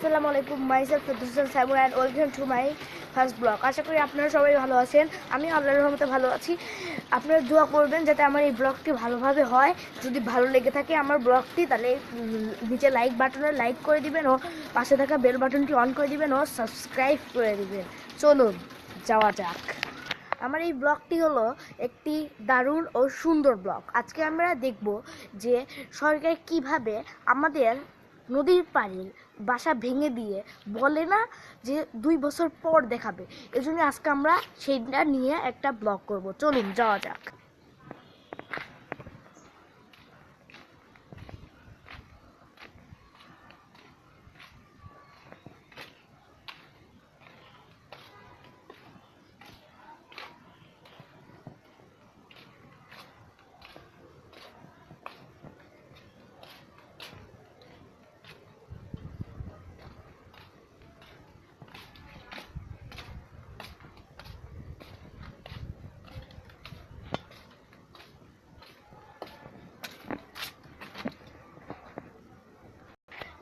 আসসালামু আলাইকুম, myself Ferdousa Saimon and welcome to my first blog. আশা করি আপনারা সবাই ভালো আছেন। আমি আল্লাহর রহমতে ভালো আছি। আপনারা দোয়া করবেন যাতে আমার এই ব্লগটি ভালোভাবে হয়। যদি ভালো লেগে থাকে আমার ব্লগটি, তাহলে নিচে লাইক বাটনে লাইক করে দিবেন ও পাশে থাকা বেল বাটনটি অন করে দিবেন ও সাবস্ক্রাইব করে দিবেন। চলুন যাওয়া যাক। আমার এই ব্লগটি হলো একটি দারুণ ও সুন্দর ব্লগ। আজকে আমরা দেখব যে সরকার কিভাবে আমাদের নদীর পানির বাসা ভেঙে দিয়ে বলে না যে 2 বছর পর দেখাবে, এজন্য আজকে আমরা সেইটা নিয়ে একটা ব্লগ করব। চলুন যাওয়া যাক।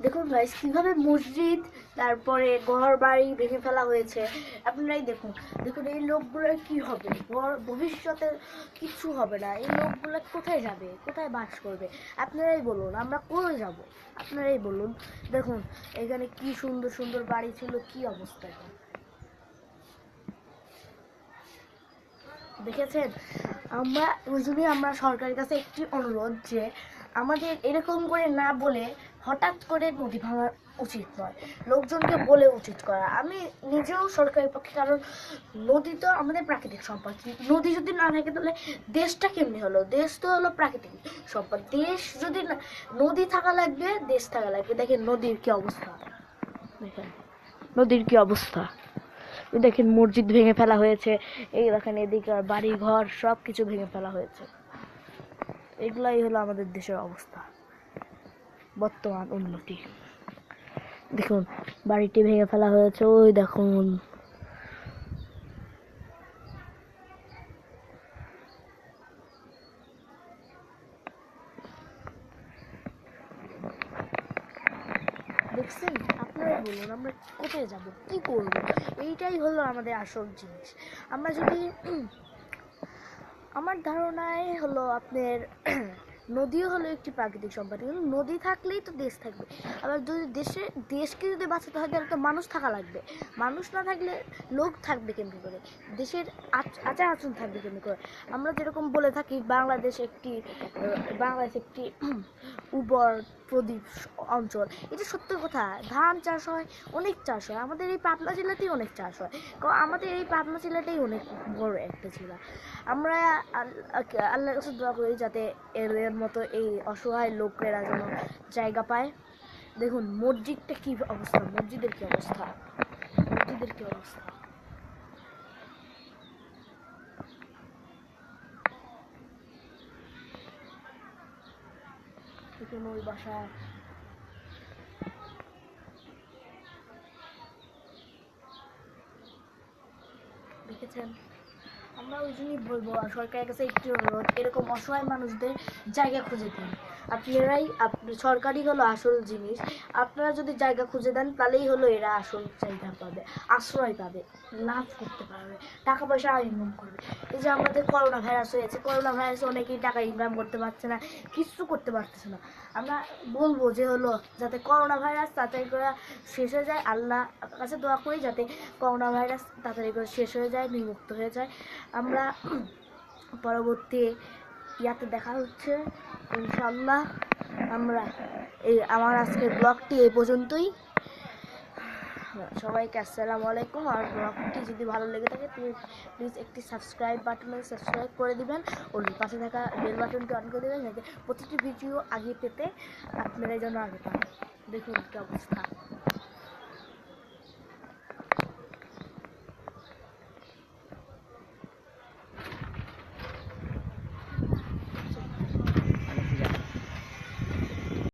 দেখুন গাইস, কিভাবে মসজিদ তারপরে ঘর বাড়ি ভেঙে ফেলা হয়েছে। আপনারাই দেখুন দেখুন এই লোকগুলোর কি হবে, ভবিষ্যতে কিছু হবে না। এই লোকগুলো কোথায় যাবে, কোথায় বাস করবে? আপনারাই বলুন, আমরা কোথায় যাব? আপনারাই বলুন। দেখুন এখানে কি সুন্দর সুন্দর বাড়ি ছিল, কি অবস্থা এখন দেখেছেন। আমরা ওই জন্যই আমরা সরকারের কাছে একটি অনুরোধ যে আমাদের এরকম করে না বলে হঠাৎ করে নদী ভাঙা উচিত নয়, লোকজনকে বলে উচিত করা। আমি নিজেও সরকারের পক্ষে, কারণ নদী তো আমাদের প্রাকৃতিক সম্পদ। নদী যদি না থাকে তাহলে দেশটা কেমনি হলো? দেশ তো হলো প্রাকৃতিক সম্পদ। দেশ যদি না, নদী থাকা লাগবে, দেশ থাকা লাগবে। দেখেন নদীর কি অবস্থা, দেখেন নদীর কি অবস্থা। দেখেন মসজিদ ভেঙে ফেলা হয়েছে, এই দেখেন এদিকে বাড়ি ঘর সব কিছু ভেঙে ফেলা হয়েছে। এগুলাই হলো আমাদের দেশের অবস্থা, বর্তমান উন্নতি। দেখুন বাড়িটি ভেঙে ফেলা হয়েছে, ওই দেখুন। দেখছেন? আপনারাই বলুন আমরা কোথায় যাব, কি করব? এইটাই হলো আমাদের আসল জিনিস। আমরা যদি আমার ধারণায় হলো আপনার নদীও হলো একটি প্রাকৃতিক সম্পদ, কিন্তু নদী থাকলেই তো দেশ থাকবে। আবার যদি দেশকে যদি বাঁচাতে হয় তাহলে তো মানুষ থাকা লাগবে। মানুষ না থাকলে লোক থাকবে কেমনি করে? দেশের আচার আচরণ থাকবে কেমনি করে? আমরা যেরকম বলে থাকি বাংলাদেশ একটি উর্বর প্রদীপ অঞ্চল, এটা সত্য কথা। ধান চাষ হয়, অনেক চাষ হয়। আমাদের এই পাবনা জেলাতেই অনেক চাষ হয়, কারণ আমাদের এই পাবনা জেলাটাই অনেক বড় একটা জেলা। আমরা আল্লাহর কাছে দোয়া করি যাতে এর মতো এই অসহায় লোকেরা যেন জায়গা পায়। দেখুন মসজিদের কি অবস্থা, মসজিদের কি অবস্থা। দেখুন ওই বাসা, দেখেছেন? আমরা ওই জন্যই বলবো সরকারের কাছে একটি অনুরোধ, এরকম অসহায় মানুষদের জায়গা খুঁজে দিন। সরকারই হলো আসল জিনিস। আপনারা যদি জায়গা খুঁজে দেন তাহলেই হলো এরা আসল জায়গা পাবে, আশ্রয় পাবে, লাভ করতে পারবে, টাকা পয়সা ইনকাম করবে। এই যে আমাদের করোনা ভাইরাস হয়েছে, করোনা ভাইরাসে অনেকেই টাকা ইনকাম করতে পারছে না, কিছু করতে পারতেছে না। আমরা বলবো যে হলো যাতে করোনা ভাইরাস তাড়াতাড়ি করে শেষ হয়ে যায়। আল্লাহ কাছে দোয়া করি যাতে করোনা ভাইরাস তাড়াতাড়ি করে শেষ হয়ে যায়, নির্মুক্ত হয়ে যায়। আমরা পরবর্তী ইয়াতে দেখা হচ্ছে ইনশাল্লাহ। আমার আজকের ব্লগটি এই পর্যন্তই। সবাইকে আসসালামু আলাইকুম। আর ব্লগটি যদি ভালো লেগে থাকে প্লিজ একটি সাবস্ক্রাইব বাটনে সাবস্ক্রাইব করে দিবেন ও পাশে থাকা বেল বাটনটি অন করে দেবেন যাতে প্রতিটি ভিডিও আগে পেতে আপনারা যেন আগে পান। দেখুন কি অবস্থা।